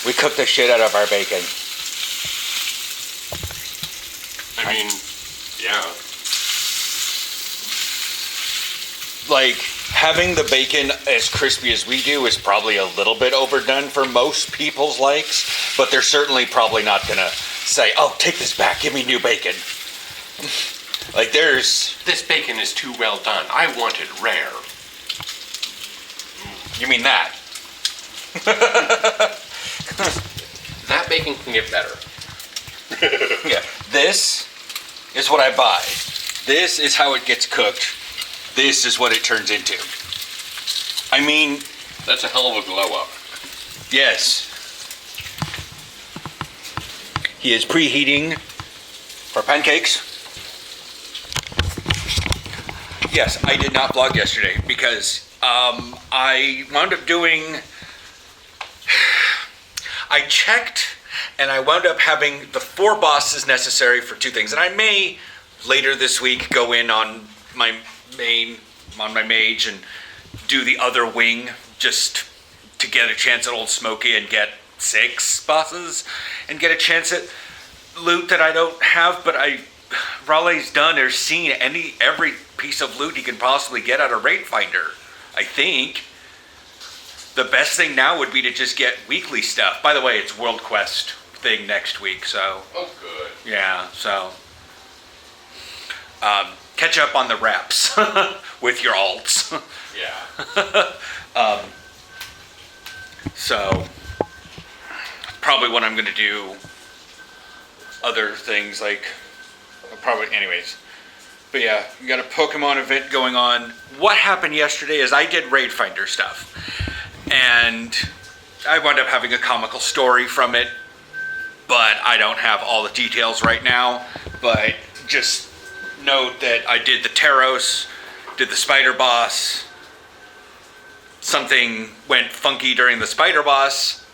We cook the shit out of our bacon. I mean, yeah. Like, having the bacon as crispy as we do is probably a little bit overdone for most people's likes, but they're certainly probably not gonna say, oh, take this back, give me new bacon. Like, This bacon is too well done. I want it rare. You mean that? That bacon can get better. Yeah. This is what I buy. This is how it gets cooked. This is what it turns into. I mean... That's a hell of a glow up. Yes. He is preheating for pancakes. Yes, I did not vlog yesterday because I wound up doing... I checked and I wound up having the 4 bosses necessary for 2 things. And I may later this week go in on my mage and do the other wing just to get a chance at Old Smoky and get 6 bosses and get a chance at loot that I don't have, but Raleigh's done or seen every piece of loot he can possibly get out of Raid Finder, I think. The best thing now would be to just get weekly stuff. By the way, it's World Quest thing next week, so... Oh, good. Yeah, so... catch up on the reps with your alts. Yeah. So... Probably what I'm going to do... Other things, like... Probably... Anyways. But yeah, you got a Pokemon event going on. What happened yesterday is I did Raid Finder stuff. And I wound up having a comical story from it, but I don't have all the details right now. But just note that I did the Taros, did the Spider Boss. Something went funky during the Spider Boss,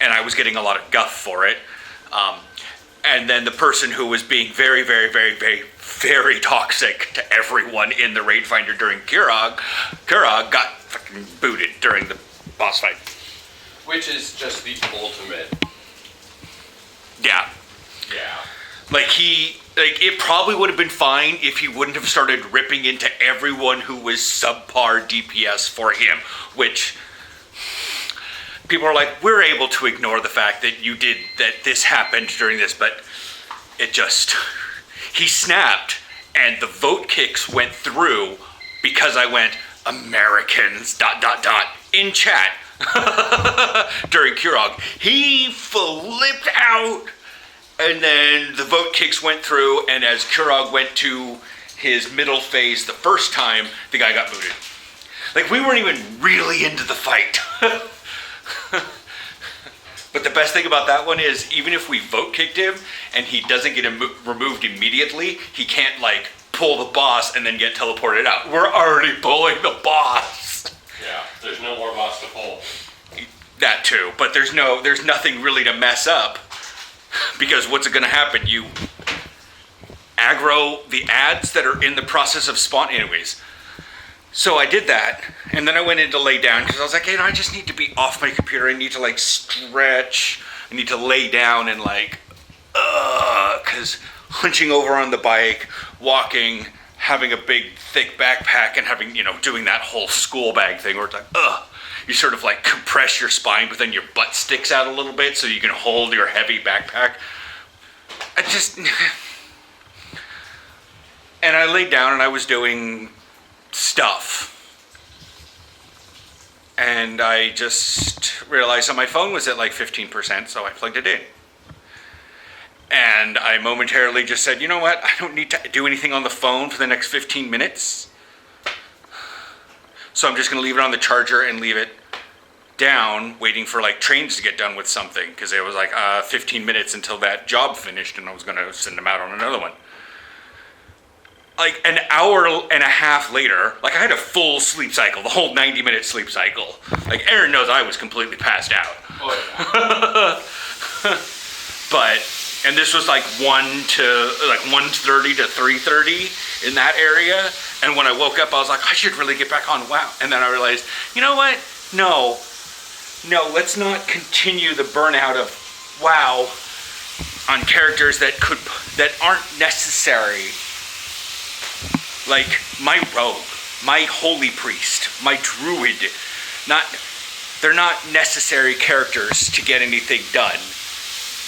and I was getting a lot of guff for it. And then the person who was being very, very, very, very, very toxic to everyone in the Raid Finder during Kurog got fucking booted during the boss fight. Which is just the ultimate. Yeah. Yeah. It probably would have been fine if he wouldn't have started ripping into everyone who was subpar DPS for him, which people are like, we're able to ignore the fact that this happened during this, but he snapped and the vote kicks went through because I went, Americans, ... in chat during Kurog. He flipped out, and then the vote kicks went through, and as Kurog went to his middle phase the first time, the guy got booted. Like, we weren't even really into the fight. But the best thing about that one is, even if we vote kicked him and he doesn't get removed immediately, he can't, like, pull the boss and then get teleported out. We're already pulling the boss. Yeah, there's no more boss to pull. That too, but there's nothing really to mess up, because what's going to happen? You aggro the ads that are in the process of spawn. Anyways, so I did that, and then I went in to lay down because I was like, I just need to be off my computer. I need to like stretch. I need to lay down and like, because hunching over on the bike, walking, having a big thick backpack, and having, doing that whole school bag thing where it's like, you sort of like compress your spine, but then your butt sticks out a little bit so you can hold your heavy backpack. And I laid down and I was doing stuff. And I just realized that my phone was at like 15%, so I plugged it in. And I momentarily just said, you know what? I don't need to do anything on the phone for the next 15 minutes. So I'm just going to leave it on the charger and leave it down, waiting for like trains to get done with something. Because it was like 15 minutes until that job finished and I was going to send them out on another one. Like an hour and a half later, like I had a full sleep cycle, the whole 90-minute sleep cycle. Like Aaron knows I was completely passed out. Oh, yeah. And this was like 1:30 to 3:30 in that area. And when I woke up, I was like, I should really get back on WoW. And then I realized, you know what? No. no, let's not continue the burnout of WoW on characters that aren't necessary. Like my rogue, my holy priest, my druid. They're not necessary characters to get anything done.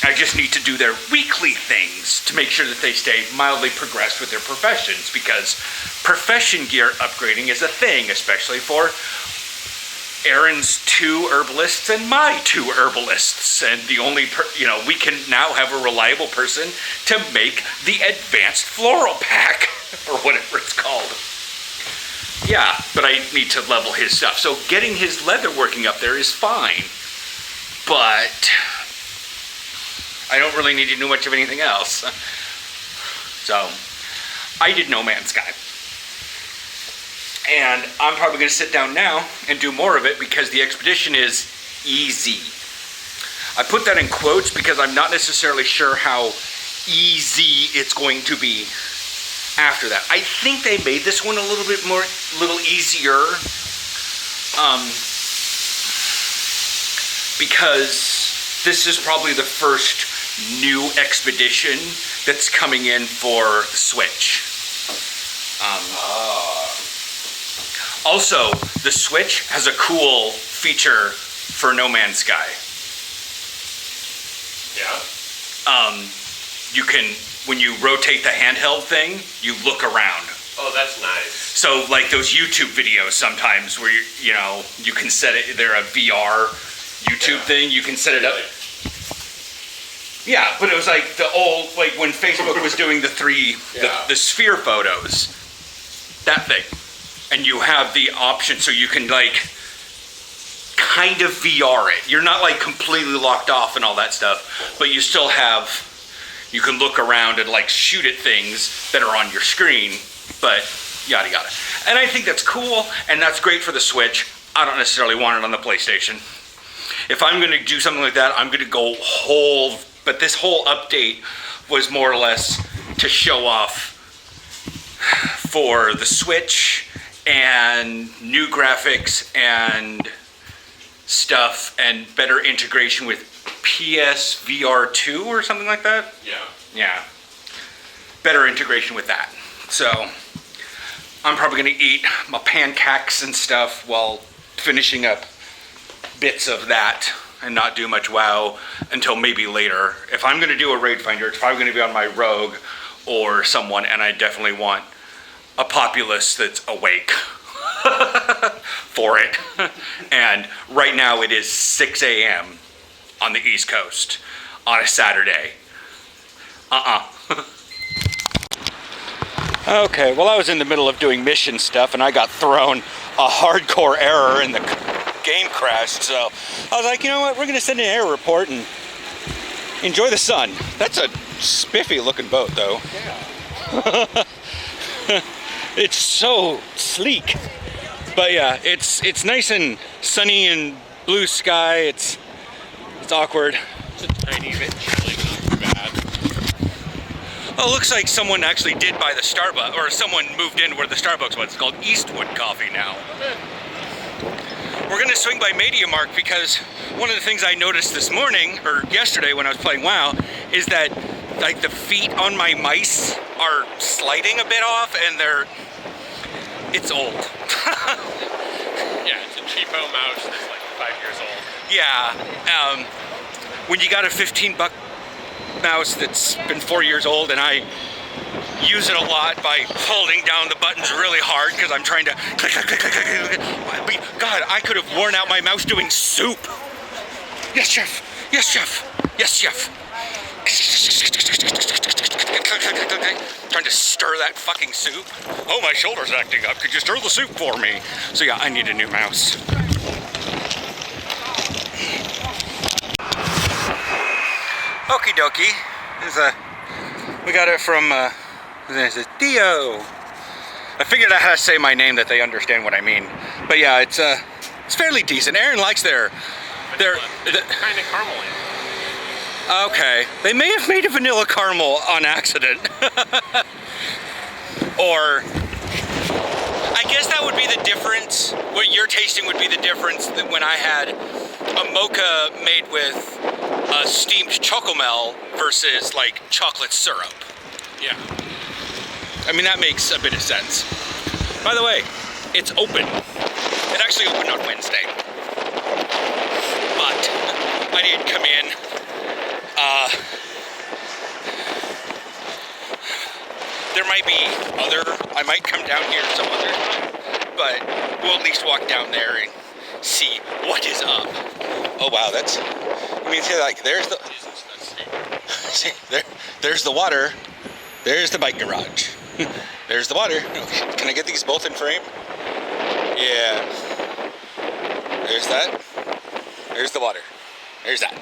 I just need to do their weekly things to make sure that they stay mildly progressed with their professions, because profession gear upgrading is a thing, especially for Aaron's 2 herbalists and my 2 herbalists. And the only, we can now have a reliable person to make the advanced floral pack, or whatever it's called. Yeah, but I need to level his stuff. So getting his leather working up there is fine. But I don't really need to do much of anything else. So I did No Man's Sky. And I'm probably going to sit down now and do more of it because the expedition is easy. I put that in quotes because I'm not necessarily sure how easy it's going to be after that. I think they made this one a little easier. Because this is probably the first new expedition that's coming in for the Switch. Also, the Switch has a cool feature for No Man's Sky. Yeah. You can, when you rotate the handheld thing, you look around. Oh, that's nice. So, like those YouTube videos sometimes where you can set it. They're a VR YouTube thing. You can set it up. Yeah, but it was like the old, like when Facebook was doing the sphere photos. That thing. And you have the option so you can like kind of VR it. You're not like completely locked off and all that stuff, but you still have, you can look around and like shoot at things that are on your screen, but yada yada. And I think that's cool, and that's great for the Switch. I don't necessarily want it on the PlayStation. If I'm going to do something like that, I'm going to go whole, but this whole update was more or less to show off for the Switch and new graphics and stuff and better integration with PSVR 2 or something like that. Yeah. Better integration with that. So I'm probably going to eat my pancakes and stuff while finishing up bits of that and not do much WoW until maybe later. If I'm going to do a raid finder, it's probably going to be on my rogue or someone, and I definitely want a populace that's awake for it. And right now it is 6 a.m. on the East Coast on a Saturday. Okay, well, I was in the middle of doing mission stuff and I got thrown a hardcore error and the game crashed. So I was like, you know what, we're gonna send an error report and enjoy the sun. That's a spiffy looking boat though. Yeah. It's so sleek. But yeah, it's nice and sunny and blue sky. It's awkward. It's a tiny bit chilly, not too bad. Oh, it looks like someone actually did buy the Starbucks, or someone moved in where the Starbucks was. It's called Eastwood Coffee now. We're gonna swing by MediaMarkt because one of the things I noticed this morning, or yesterday when I was playing WoW, is that like the feet on my mice are sliding a bit off and it's old. Yeah, it's a cheapo mouse that's like 5 years old. Yeah, when you got a $15 mouse that's been 4 years old, and I use it a lot by holding down the buttons really hard because I'm trying to click, click, click, click, click, click. God, I could have worn out my mouse doing soup. Yes, chef. Yes, chef. Yes, chef. Trying to stir that fucking soup. Oh, my shoulder's acting up. Could you stir the soup for me? So yeah, I need a new mouse. Okie dokie. We got it from this is Theo. I figured out how to say my name that they understand what I mean. But yeah, it's fairly decent. Aaron likes their kind of caramely. Okay, they may have made a vanilla caramel on accident. Or I guess that would be the difference. What you're tasting would be the difference that when I had a mocha made with steamed chocomel versus like chocolate syrup. Yeah. I mean, that makes a bit of sense. By the way, it's open. It actually opened on Wednesday. But I didn't come in. There might be I might come down here some other time, but we'll at least walk down there and see what is up. Oh wow, I mean, see, like, there's the, see, there's the water, there's the bike garage, there's the water. Can I get these both in frame? Yeah. There's that, there's the water, there's that.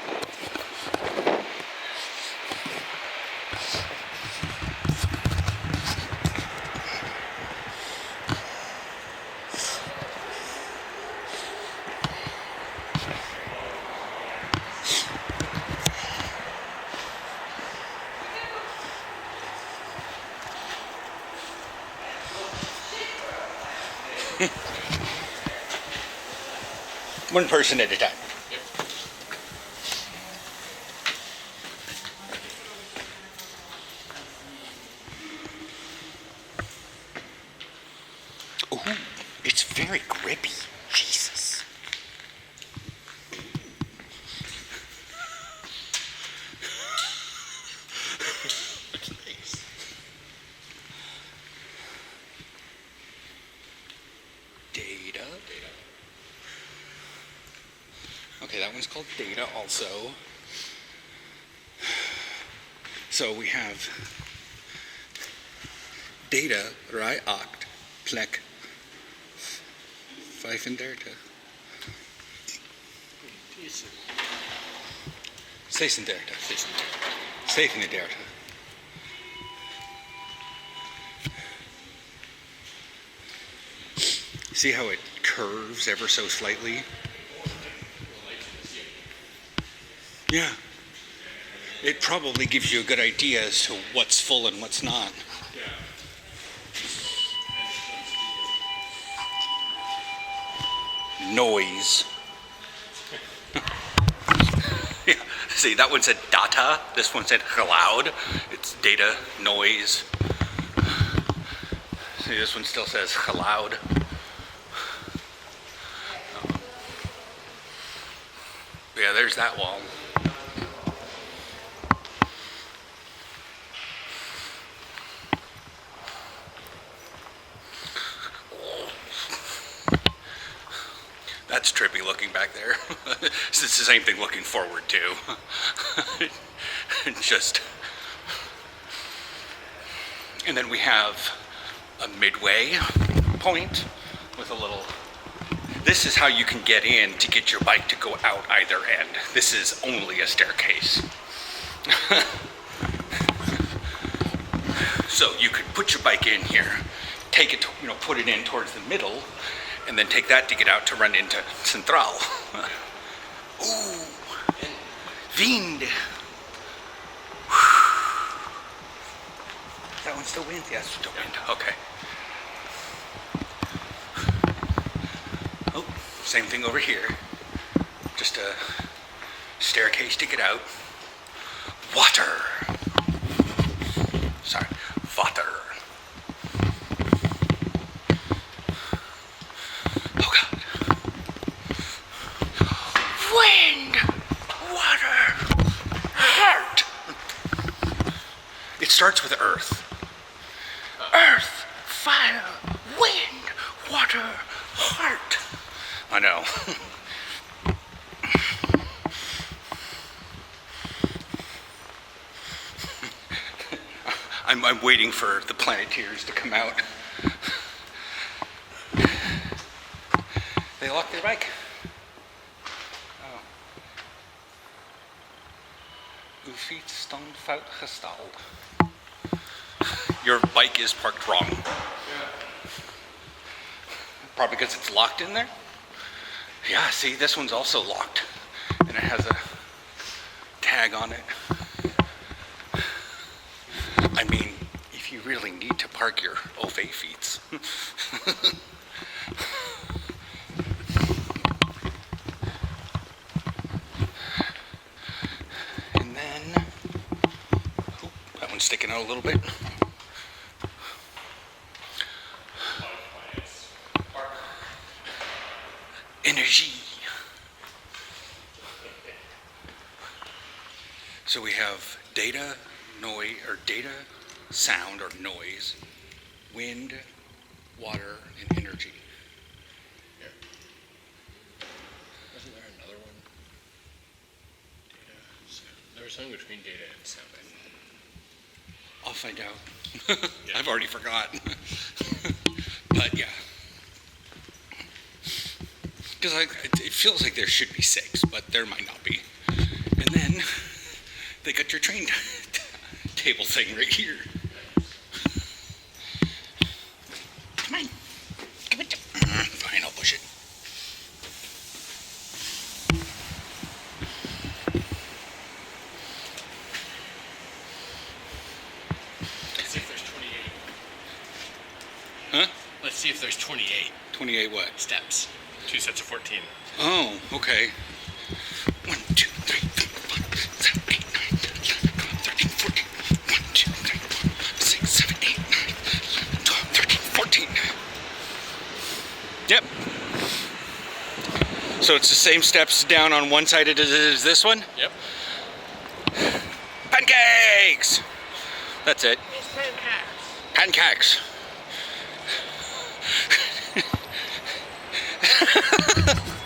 One person at a time. Yep. Ooh, it's very grippy. Jesus. It's nice. Data. Okay, that one's called Data also. So we have Data, Rai Oct, Plek, 35. 36. 37. See how it curves ever so slightly? Yeah. It probably gives you a good idea as to what's full and what's not. Noise. Yeah. See, that one said data. This one said cloud. It's data, noise. See, this one still says cloud. Yeah, there's that wall. That's trippy looking back there. It's the same thing looking forward too. Just. And then we have a midway point with a little. This is how you can get in to get your bike to go out either end. This is only a staircase. So you could put your bike in here, take it, put it in towards the middle, and then take that to get out to run into Central. Ooh, wind. That one's still wind? Yes, still wind. Okay. Oh, same thing over here. Just a staircase to get out. Water. Sorry, water. Oh God. Wind, water, heart. It starts with earth. Earth, fire, wind, water, heart. I know. I'm waiting for the Planeteers to come out. They locked their bike. Oh. Uw fiets staan fout gestald. Your bike is parked wrong. Yeah. Probably because it's locked in there? Yeah, see, this one's also locked. And it has a tag on it. I mean, if You really need to park your Ove feet. And then, oh, that one's sticking out a little bit. Energy. So we have data, noise, or data, sound, or noise, wind, water, and energy. Yeah. Wasn't there another one? Data, sound. There was something between data and sound, I think. I'll find out. I've already forgotten. But yeah. Because it feels like there should be 6, but there might not be. And then they got your train table thing right here. Come on. Give it to... Fine, I'll push it. Let's see if there's 28. Huh? Let's see if there's 28 28 what? steps. 2 sets of 14. Oh, okay. 1, 2, 3, 4, 5, 6, 7, 8, 9, 10, 11, 12, 13, 14. 1, 2, 3, 4, 5, 6, 7, 8, 9, 11, 12, 13, 14. Yep. So it's the same steps down on one side as it is this one? Yep. Pancakes! That's it. It's pancakes. Pancakes.